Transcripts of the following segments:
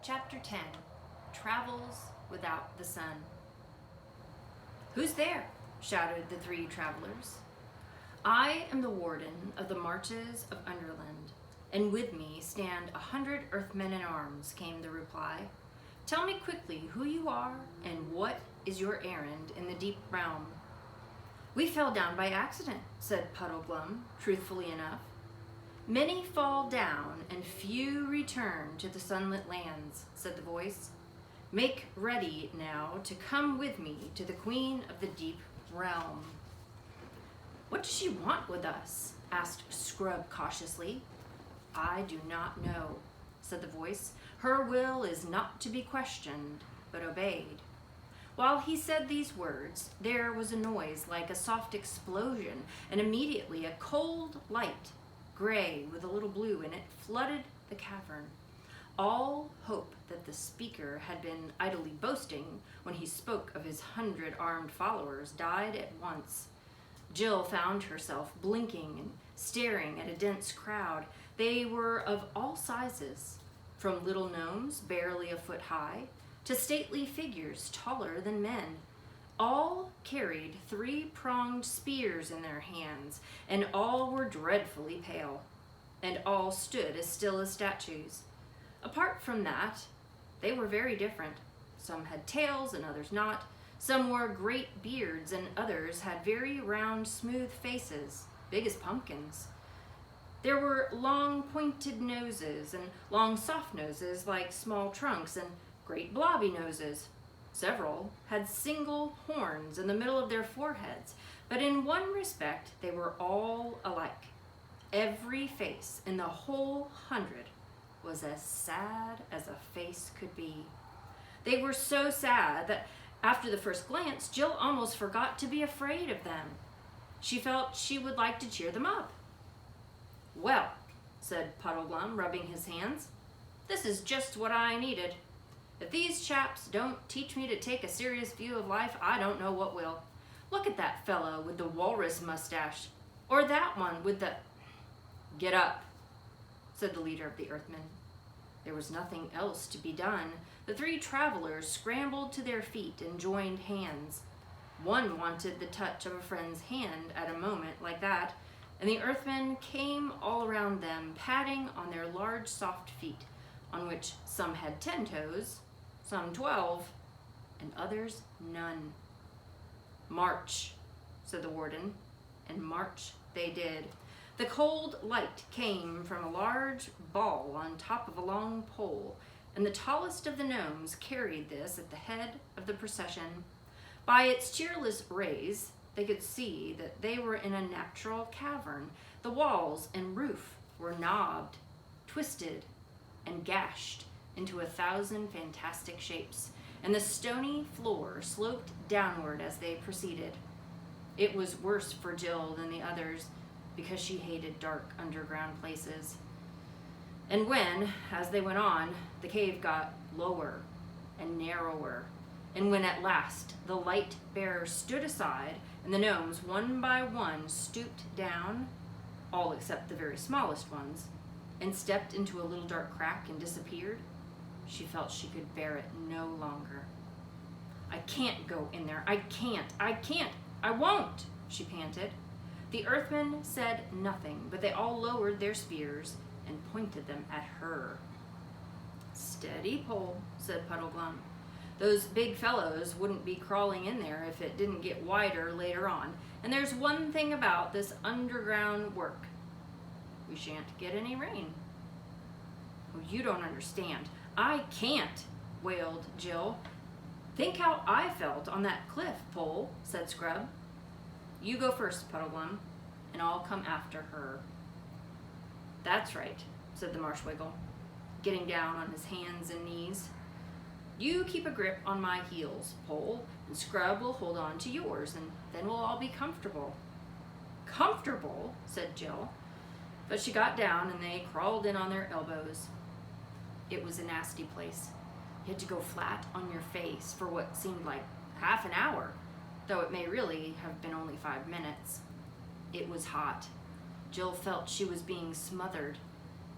Chapter 10, Travels Without the Sun. "Who's there?" shouted the three travelers. "I am the warden of the marches of Underland, and with me stand 100 Earthmen in arms," came the reply. "Tell me quickly who you are and what is your errand in the deep realm." "We fell down by accident," said Puddleglum, truthfully enough. "Many fall down and few return to the sunlit lands," said the voice. "Make ready now to come with me to the Queen of the Deep Realm." "What does she want with us?" asked Scrub cautiously. "I do not know," said the voice. "Her will is not to be questioned, but obeyed." While he said these words, there was a noise like a soft explosion, and immediately a cold light, gray with a little blue in it, flooded the cavern. All hope that the speaker had been idly boasting when he spoke of his 100 armed followers died at once. Jill found herself blinking and staring at a dense crowd. They were of all sizes, from little gnomes barely a foot high to stately figures taller than men. All carried 3-pronged spears in their hands, and all were dreadfully pale, and all stood as still as statues. Apart from that, they were very different. Some had tails and others not. Some wore great beards and others had very round, smooth faces, big as pumpkins. There were long pointed noses and long soft noses like small trunks and great blobby noses. Several had single horns in the middle of their foreheads, but in one respect they were all alike. Every face in the whole 100 was as sad as a face could be. They were so sad that after the first glance, Jill almost forgot to be afraid of them. She felt she would like to cheer them up. "Well," said Puddleglum, rubbing his hands, "this is just what I needed. If these chaps don't teach me to take a serious view of life, I don't know what will. Look at that fellow with the walrus mustache, or that one with the—" "Get up," said the leader of the Earthmen. There was nothing else to be done. The three travelers scrambled to their feet and joined hands. One wanted the touch of a friend's hand at a moment like that, and the Earthmen came all around them, patting on their large soft feet, on which some had 10 toes, some 12, and others none. "March," said the warden, and march they did. The cold light came from a large ball on top of a long pole, and the tallest of the gnomes carried this at the head of the procession. By its cheerless rays, they could see that they were in a natural cavern. The walls and roof were knobbed, twisted, and gashed into 1,000 fantastic shapes, and the stony floor sloped downward as they proceeded. It was worse for Jill than the others, because she hated dark underground places. And when, as they went on, the cave got lower and narrower, and when at last the light bearer stood aside and the gnomes one by one stooped down, all except the very smallest ones, and stepped into a little dark crack and disappeared, she felt she could bear it no longer. "I can't go in there. I can't. I won't," she panted. The Earthmen said nothing, but they all lowered their spears and pointed them at her. "Steady, Pole," said Puddleglum. "Those big fellows wouldn't be crawling in there if it didn't get wider later on. And there's one thing about this underground work. We shan't get any rain." "Oh, you don't understand. I can't," wailed Jill. "Think how I felt on that cliff, Pole," said Scrub. "You go first, Puddleglum, and I'll come after her." "That's right," said the Marshwiggle, getting down on his hands and knees. "You keep a grip on my heels, Pole, and Scrub will hold on to yours, and then we'll all be comfortable." "Comfortable?" said Jill. But she got down and they crawled in on their elbows. It was a nasty place. You had to go flat on your face for what seemed like half an hour, though it may really have been only 5 minutes. It was hot. Jill felt she was being smothered,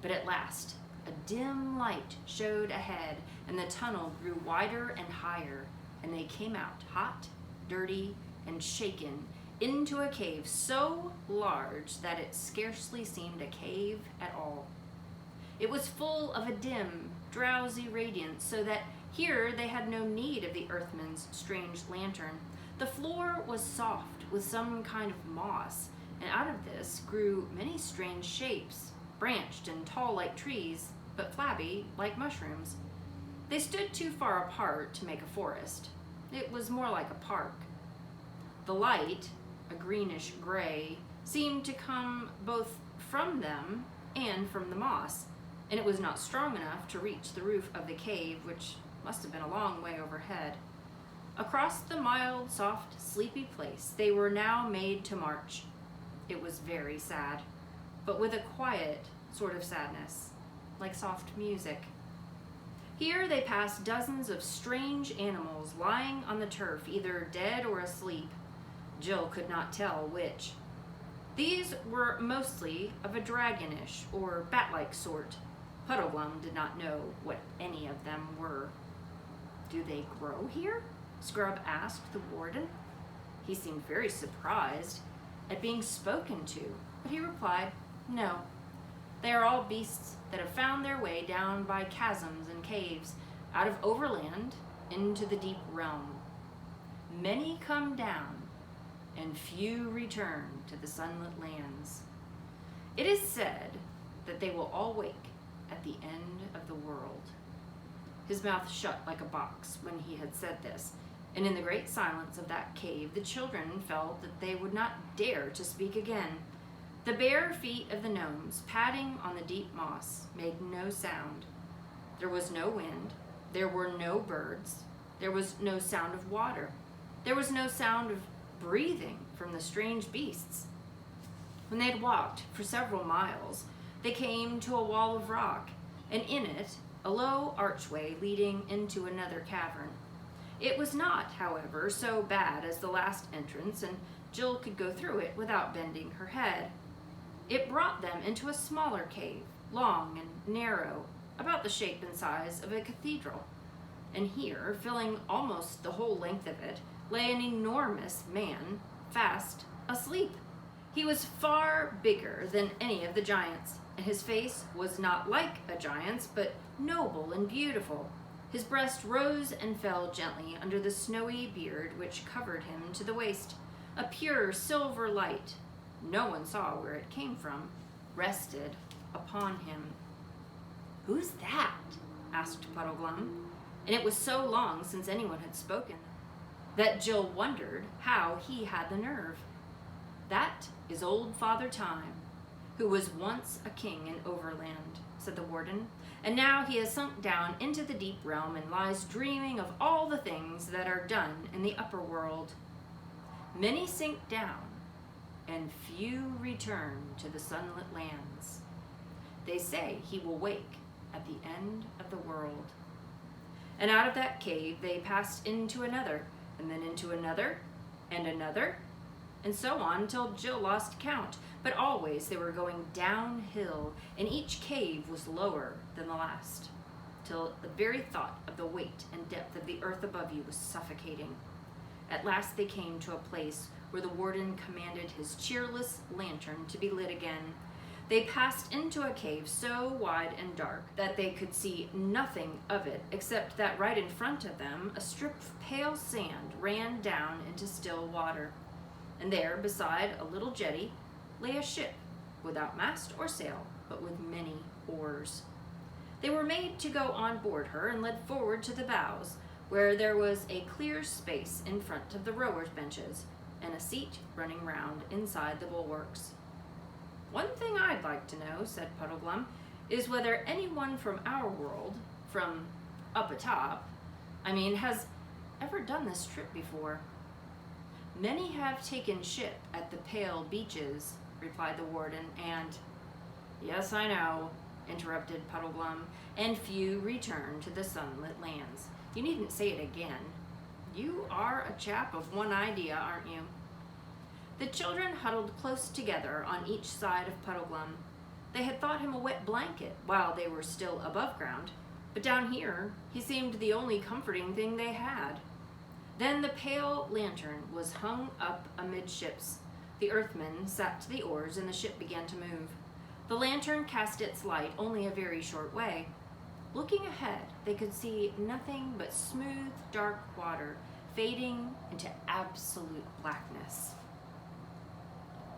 but at last, A dim light showed ahead, and the tunnel grew wider and higher, and they came out hot, dirty, and shaken into a cave so large that it scarcely seemed a cave at all. It was full of a dim, drowsy radiance, so that here they had no need of the earthman's strange lantern. The floor was soft with some kind of moss, and out of this grew many strange shapes, branched and tall like trees, but flabby like mushrooms. They stood too far apart to make a forest. It was more like a park. The light, a greenish gray, seemed to come both from them and from the moss, and it was not strong enough to reach the roof of the cave, which must have been a long way overhead. Across the mild, soft, sleepy place they were now made to march. It was very sad, but with a quiet sort of sadness, like soft music. Here they passed dozens of strange animals lying on the turf, either dead or asleep. Jill could not tell which. These were mostly of a dragonish or bat-like sort. Puddleglum did not know what any of them were. "Do they grow here?" Scrub asked the warden. He seemed very surprised at being spoken to, but he replied, "No. They are all beasts that have found their way down by chasms and caves, out of overland into the deep realm. Many come down, and few return to the sunlit lands. It is said that they will all wake at the end of the world." His mouth shut like a box when he had said this, and in the great silence of that cave the children felt that they would not dare to speak again. The bare feet of the gnomes, padding on the deep moss, made no sound. There was no wind, there were no birds, there was no sound of water, there was no sound of breathing from the strange beasts. When they had walked for several miles, they came to a wall of rock, and in it a low archway leading into another cavern. It was not, however, so bad as the last entrance, and Jill could go through it without bending her head. It brought them into a smaller cave, long and narrow, about the shape and size of a cathedral. And here, filling almost the whole length of it, lay an enormous man, fast asleep. He was far bigger than any of the giants, and his face was not like a giant's, but noble and beautiful. His breast rose and fell gently under the snowy beard which covered him to the waist. A pure silver light, no one saw where it came from, rested upon him. "Who's that?" asked Puddleglum, and it was so long since anyone had spoken that Jill wondered how he had the nerve. "That is old Father Time, who was once a king in Overland," said the warden, "and now he has sunk down into the deep realm and lies dreaming of all the things that are done in the upper world. Many sink down, and few return to the sunlit lands. They say he will wake at the end of the world." And out of that cave they passed into another, and then into another, and another, and so on till Jill lost count. But always they were going downhill, and each cave was lower than the last, till the very thought of the weight and depth of the earth above you was suffocating. At last they came to a place where the warden commanded his cheerless lantern to be lit again. They passed into a cave so wide and dark that they could see nothing of it, except that right in front of them a strip of pale sand ran down into still water. And there, beside a little jetty, lay a ship, without mast or sail, but with many oars. They were made to go on board her and led forward to the bows, where there was a clear space in front of the rowers' benches, and a seat running round inside the bulwarks. "One thing I'd like to know," said Puddleglum, "is whether anyone from our world, from up atop, has ever done this trip before." "Many have taken ship at the Pale Beaches," replied the warden, and— "Yes, I know," interrupted Puddleglum, "and few return to the sunlit lands. You needn't say it again. You are a chap of one idea, aren't you?" The children huddled close together on each side of Puddleglum. They had thought him a wet blanket while they were still above ground, but down here he seemed the only comforting thing they had. Then the pale lantern was hung up amidships. The Earthmen sat to the oars and the ship began to move. The lantern cast its light only a very short way. Looking ahead, they could see nothing but smooth, dark water fading into absolute blackness.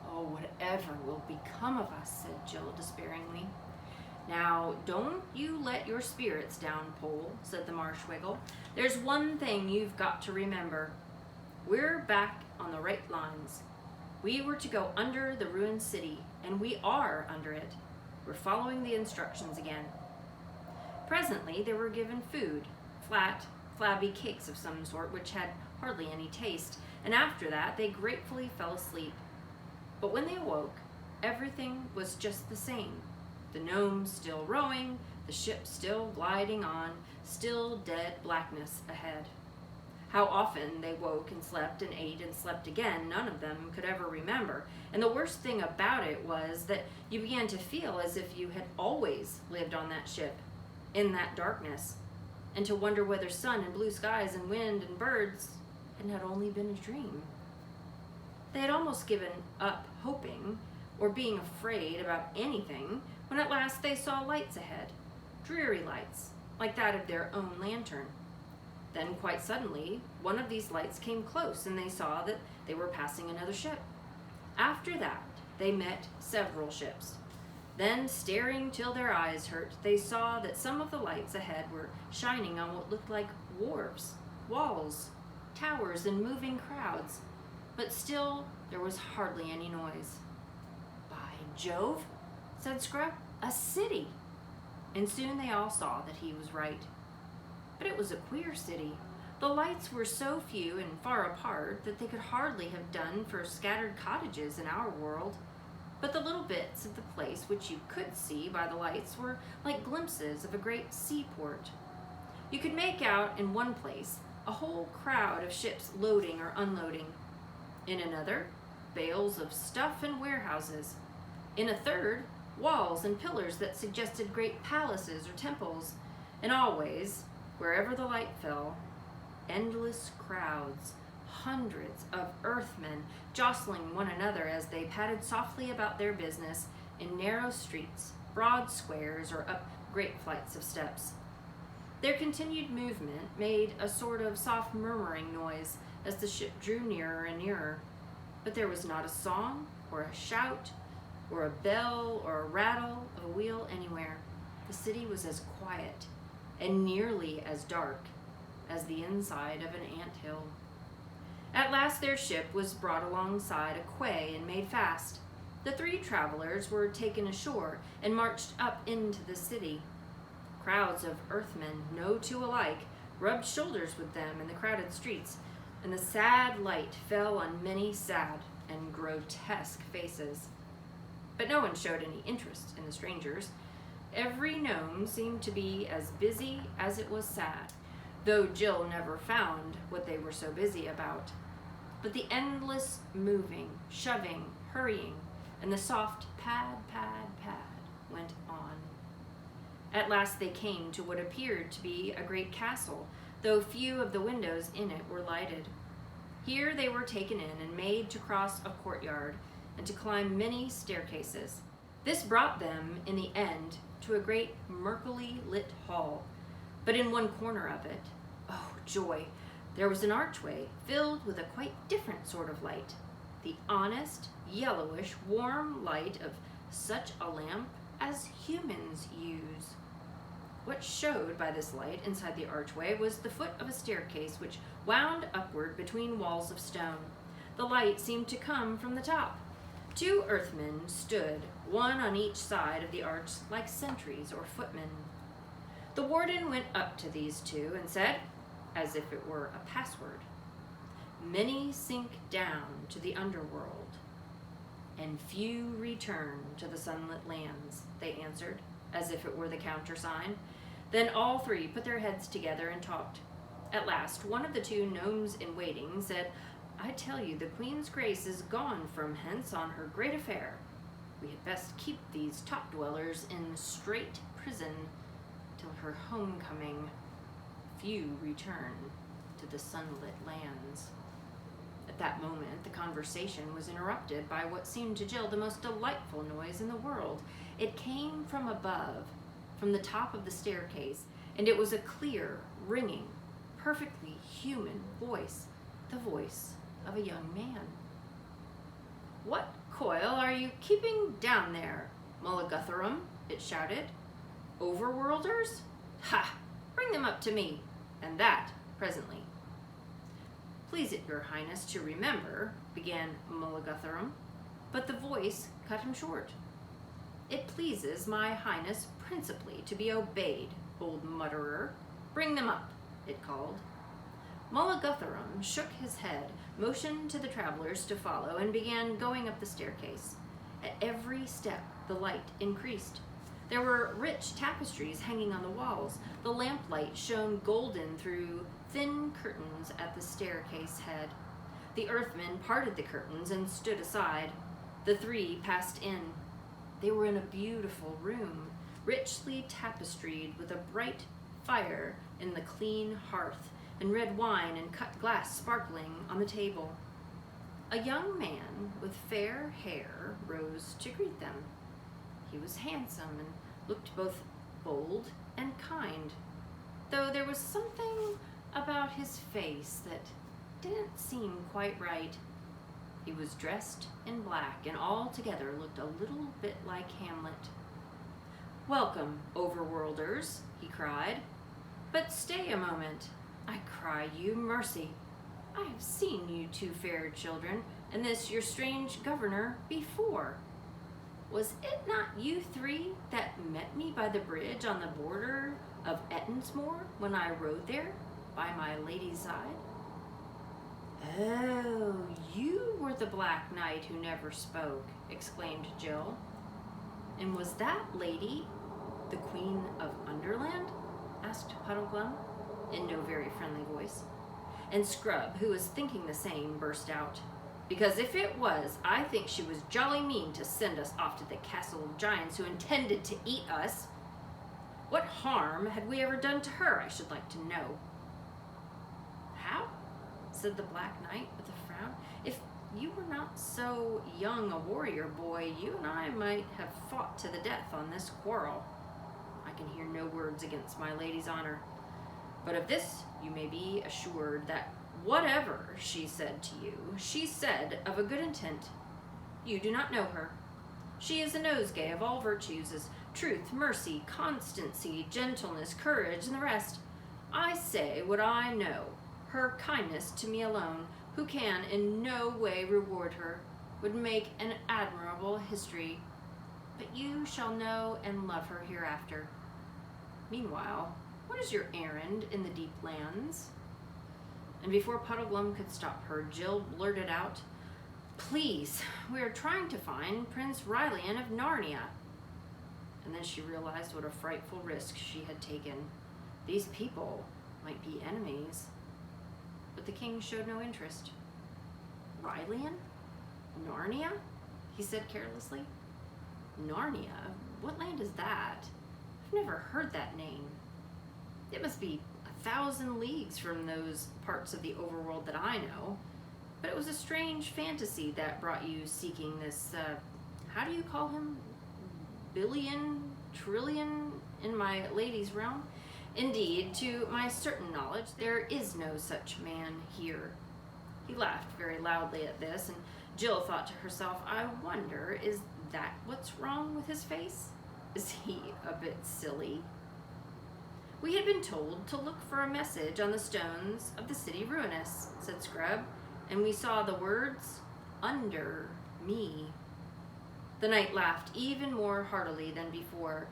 "Oh, whatever will become of us," said Jill despairingly. "Now, don't you let your spirits down, Pole," said the Marsh Wiggle. "There's one thing you've got to remember. We're back on the right lines. We were to go under the ruined city, and we are under it. We're following the instructions again." Presently, they were given food, flat, flabby cakes of some sort which had hardly any taste, and after that they gratefully fell asleep. But when they awoke, everything was just the same. The gnomes still rowing, the ship still gliding on, still dead blackness ahead. How often they woke and slept and ate and slept again, none of them could ever remember. And the worst thing about it was that you began to feel as if you had always lived on that ship, in that darkness, and to wonder whether sun and blue skies and wind and birds had not only been a dream. They had almost given up hoping or being afraid about anything when at last they saw lights ahead, dreary lights, like that of their own lantern. Then quite suddenly, one of these lights came close and they saw that they were passing another ship. After that, they met several ships. Then, staring till their eyes hurt, they saw that some of the lights ahead were shining on what looked like wharves, walls, towers, and moving crowds. But still, there was hardly any noise. "By Jove," said Scrub, "a city!" And soon they all saw that he was right. But it was a queer city. The lights were so few and far apart that they could hardly have done for scattered cottages in our world. But the little bits of the place which you could see by the lights were like glimpses of a great seaport. You could make out in one place a whole crowd of ships loading or unloading. In another, bales of stuff and warehouses. In a third, walls and pillars that suggested great palaces or temples. And always, wherever the light fell, endless crowds, hundreds of Earthmen jostling one another as they padded softly about their business in narrow streets, broad squares, or up great flights of steps. Their continued movement made a sort of soft murmuring noise as the ship drew nearer and nearer. But there was not a song, or a shout, or a bell, or a rattle of a wheel anywhere. The city was as quiet and nearly as dark as the inside of an anthill. At last their ship was brought alongside a quay and made fast. The three travelers were taken ashore and marched up into the city. Crowds of Earthmen, no two alike, rubbed shoulders with them in the crowded streets, and the sad light fell on many sad and grotesque faces. But no one showed any interest in the strangers. Every gnome seemed to be as busy as it was sad, though Jill never found what they were so busy about. But the endless moving, shoving, hurrying, and the soft pad, pad, pad went on. At last they came to what appeared to be a great castle, though few of the windows in it were lighted. Here they were taken in and made to cross a courtyard and to climb many staircases. This brought them, in the end, to a great murkily lit hall. But in one corner of it, oh joy, there was an archway filled with a quite different sort of light, the honest, yellowish, warm light of such a lamp as humans use. What showed by this light inside the archway was the foot of a staircase which wound upward between walls of stone. The light seemed to come from the top. Two Earthmen stood, one on each side of the arch, like sentries or footmen. The warden went up to these two and said, as if it were a password, "Many sink down to the underworld, and few return to the sunlit lands," they answered, as if it were the countersign. Then all three put their heads together and talked. At last, one of the two gnomes in waiting said, "I tell you, the Queen's Grace is gone from hence on her great affair." We had best keep these top dwellers in strait prison till her homecoming. Few return to the sunlit lands. At that moment, the conversation was interrupted by what seemed to Jill the most delightful noise in the world. It came from above, from the top of the staircase, and it was a clear, ringing, perfectly human voice, the voice of a young man. "What coil are you keeping down there, Mullaguthrum?" it shouted. "Overworlders? Ha! Bring them up to me, and that presently." "Please it your highness to remember," began Mullaguthrum, but the voice cut him short. "It pleases my highness principally to be obeyed, old mutterer. Bring them up," it called. Mullaguthrum shook his head, motioned to the travelers to follow, and began going up the staircase. At every step, the light increased. There were rich tapestries hanging on the walls. The lamplight shone golden through thin curtains at the staircase head. The earthmen parted the curtains and stood aside. The three passed in. They were in a beautiful room, richly tapestried, with a bright fire in the clean hearth, and red wine and cut glass sparkling on the table. A young man with fair hair rose to greet them. He was handsome and looked both bold and kind, though there was something about his face that didn't seem quite right. He was dressed in black and altogether looked a little bit like Hamlet. "Welcome, overworlders," he cried. "But stay a moment. I cry you mercy. I have seen you two fair children and this your strange governor before. Was it not you three that met me by the bridge on the border of Ettonsmoor when I rode there by my lady's side?" "Oh, you were the Black Knight who never spoke," exclaimed Jill. "And was that lady the Queen of Underland?" asked Puddleglum, in no very friendly voice. And Scrub, who was thinking the same, burst out, "Because if it was, I think she was jolly mean to send us off to the castle of giants who intended to eat us. What harm had we ever done to her, I should like to know?" "How?" said the Black Knight with a frown. "If you were not so young a warrior boy, you and I might have fought to the death on this quarrel. I can hear no words against my lady's honor. But of this you may be assured, that whatever she said to you, she said of a good intent. You do not know her. She is a nosegay of all virtues, as truth, mercy, constancy, gentleness, courage, and the rest. I say what I know. Her kindness to me alone, who can in no way reward her, would make an admirable history. But you shall know and love her hereafter. Meanwhile, what is your errand in the deep lands?" And before Puddleglum could stop her, Jill blurted out, "Please, we are trying to find Prince Rylian of Narnia." And then she realized what a frightful risk she had taken. These people might be enemies. But the king showed no interest. "Rylian? Narnia?" he said carelessly. "Narnia? What land is that? I've never heard that name. It must be 1,000 leagues from those parts of the overworld that I know. But it was a strange fantasy that brought you seeking this, how do you call him? Billion, trillion in my lady's realm? Indeed, to my certain knowledge, there is no such man here." He laughed very loudly at this, and Jill thought to herself, "I wonder, is that what's wrong with his face? Is he a bit silly?" "We had been told to look for a message on the stones of the city ruinous," said Scrub, "and we saw the words, 'Under me.'" The knight laughed even more heartily than before.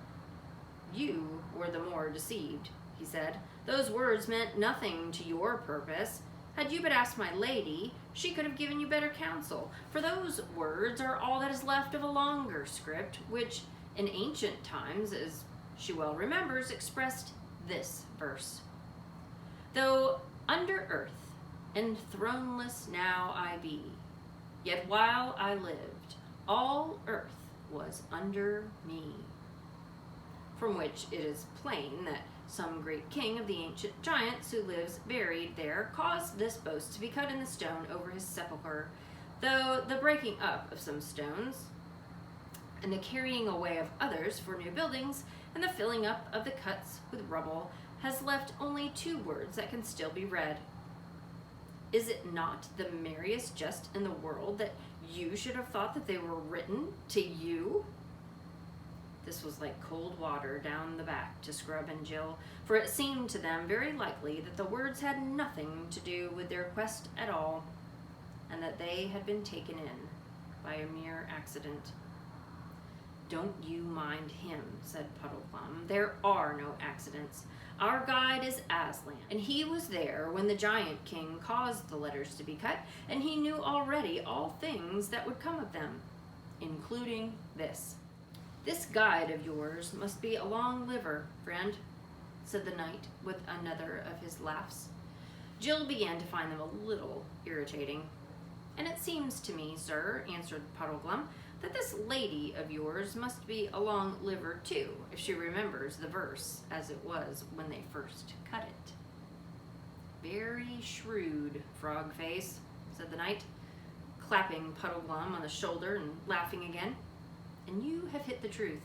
"You were the more deceived," he said. "Those words meant nothing to your purpose. Had you but asked my lady, she could have given you better counsel, for those words are all that is left of a longer script, which in ancient times, as she well remembers, expressed this verse: 'Though under earth and throneless now I be, yet while I lived, all earth was under me. From which it is plain that some great king of the ancient giants who lives buried there caused this boast to be cut in the stone over his sepulchre, though the breaking up of some stones and the carrying away of others for new buildings and the filling up of the cuts with rubble has left only 2 words that can still be read. Is it not the merriest jest in the world that you should have thought that they were written to you? This was like cold water down the back to Scrub and Jill, for it seemed to them very likely that the words had nothing to do with their quest at all, and that they had been taken in by a mere accident. Don't you mind him, said Puddleglum. There are no accidents. Our guide is Aslan, and he was there when the giant king caused the letters to be cut, and he knew already all things that would come of them, including this. This guide of yours must be a long liver, friend, said the knight with another of his laughs. Jill began to find them a little irritating. And it seems to me, sir, answered Puddleglum, that this lady of yours must be a long liver too, if she remembers the verse as it was when they first cut it. Very shrewd, Frogface, said the knight, clapping Puddleglum on the shoulder and laughing again. And you have hit the truth.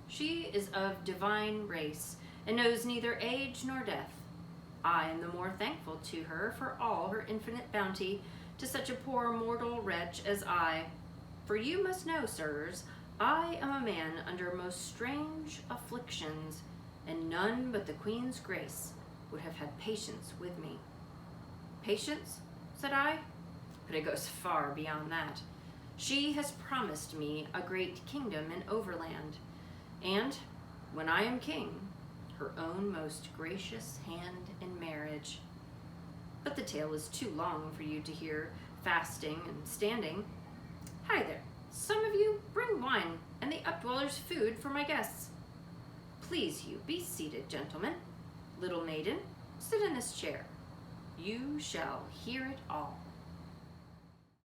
She is of divine race, and knows neither age nor death. I am the more thankful to her for all her infinite bounty to such a poor mortal wretch as I. For you must know, sirs, I am a man under most strange afflictions, and none but the Queen's grace would have had patience with me. Patience, said I, but it goes far beyond that. She has promised me a great kingdom in Overland, and, when I am king, her own most gracious hand in marriage. But the tale is too long for you to hear fasting and standing. Hi there, some of you bring wine and the updwellers' food for my guests. Please you, be seated, gentlemen. Little maiden, sit in this chair. You shall hear it all.